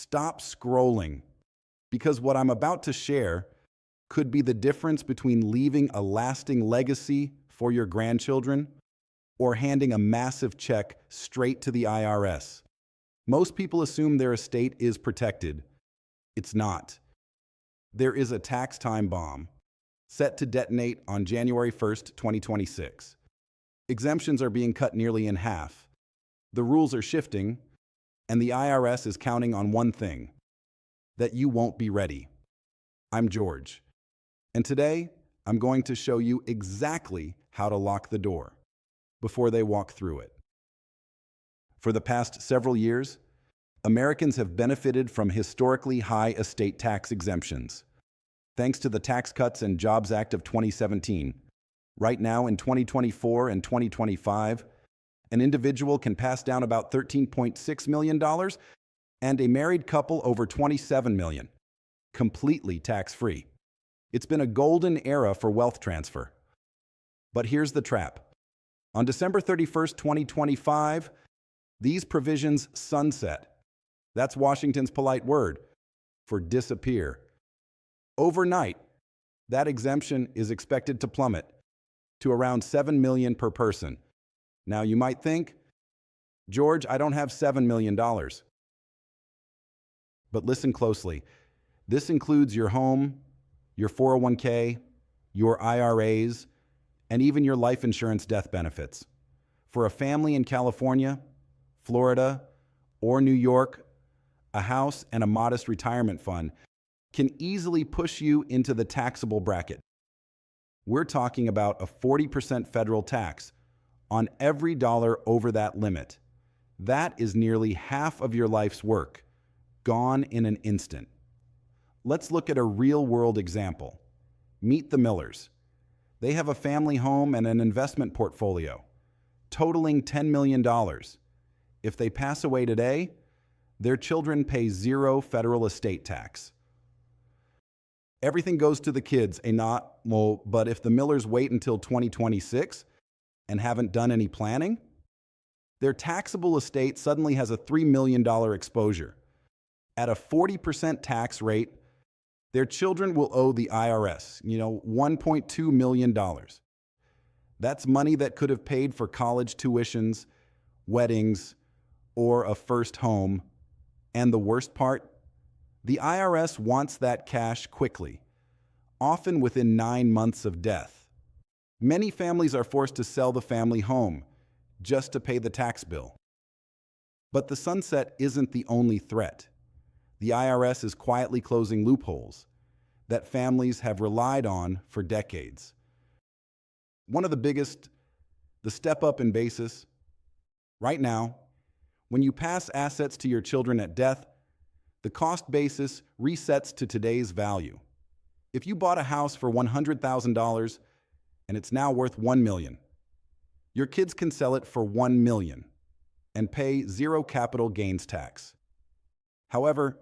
Stop scrolling, because what I'm about to share could be the difference between leaving a lasting legacy for your grandchildren or handing a massive check straight to the IRS. Most people assume their estate is protected. It's not. There is a tax time bomb set to detonate on January 1st, 2026. Exemptions are being cut nearly in half. The rules are shifting, and the IRS is counting on one thing: that you won't be ready. I'm George, and today I'm going to show you exactly how to lock the door before they walk through it. For the past several years, Americans have benefited from historically high estate tax exemptions. Thanks to the Tax Cuts and Jobs Act of 2017, right now in 2024 and 2025, an individual can pass down about $13.6 million and a married couple over $27 million, completely tax-free. It's been a golden era for wealth transfer. But here's the trap. On December 31st, 2025, these provisions sunset. That's Washington's polite word for disappear. Overnight, that exemption is expected to plummet to around $7 million per person. Now you might think, George, I don't have $7 million. But listen closely. This includes your home, your 401k, your IRAs, and even your life insurance death benefits. For a family in California, Florida, or New York, a house and a modest retirement fund can easily push you into the taxable bracket. We're talking about a 40% federal tax on every dollar over that limit. That is nearly half of your life's work, gone in an instant. Let's look at a real-world example. Meet the Millers. They have a family home and an investment portfolio, totaling $10 million. If they pass away today, their children pay zero federal estate tax. Everything goes to the kids, but if the Millers wait until 2026 and haven't done any planning, their taxable estate suddenly has a $3 million exposure. At a 40% tax rate, their children will owe the IRS, $1.2 million. That's money that could have paid for college tuitions, weddings, or a first home. And the worst part? The IRS wants that cash quickly, often within 9 months of death. Many families are forced to sell the family home just to pay the tax bill. But the sunset isn't the only threat. The IRS is quietly closing loopholes that families have relied on for decades. One of the biggest, the step up in basis. Right now, when you pass assets to your children at death, the cost basis resets to today's value. If you bought a house for $100,000 and it's now worth $1 million, your kids can sell it for $1 million and pay zero capital gains tax. However,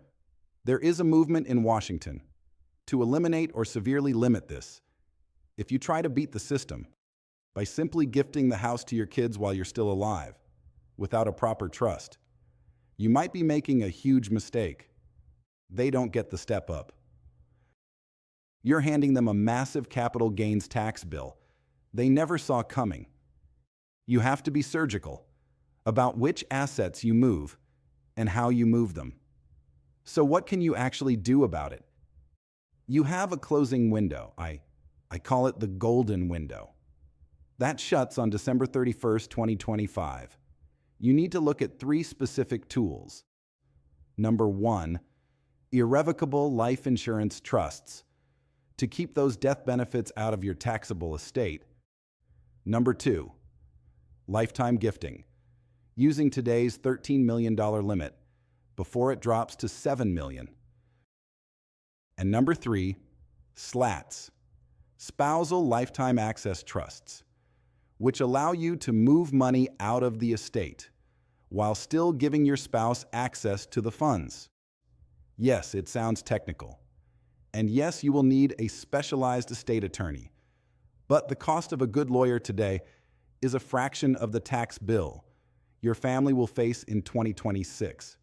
there is a movement in Washington to eliminate or severely limit this. If you try to beat the system by simply gifting the house to your kids while you're still alive, without a proper trust, you might be making a huge mistake. They don't get the step up. You're handing them a massive capital gains tax bill they never saw coming. You have to be surgical about which assets you move and how you move them. So what can you actually do about it? You have a closing window. I call it the golden window. That shuts on December 31st, 2025. You need to look at 3 specific tools. Number 1, irrevocable life insurance trusts to keep those death benefits out of your taxable estate. Number 2, lifetime gifting, using today's $13 million limit before it drops to $7 million. And number 3, SLATs, spousal lifetime access trusts, which allow you to move money out of the estate while still giving your spouse access to the funds. Yes, it sounds technical. And yes, you will need a specialized estate attorney. But the cost of a good lawyer today is a fraction of the tax bill your family will face in 2026.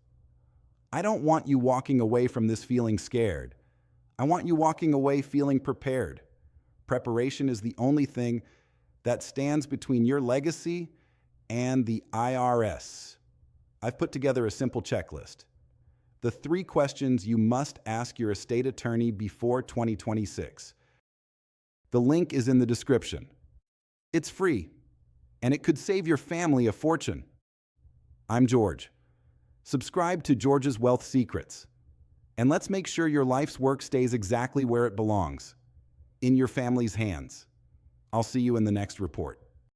I don't want you walking away from this feeling scared. I want you walking away feeling prepared. Preparation is the only thing that stands between your legacy and the IRS. I've put together a simple checklist. The 3 questions you must ask your estate attorney before 2026. The link is in the description. It's free, and it could save your family a fortune. I'm George. Subscribe to George's Wealth Secrets, and let's make sure your life's work stays exactly where it belongs, in your family's hands. I'll see you in the next report.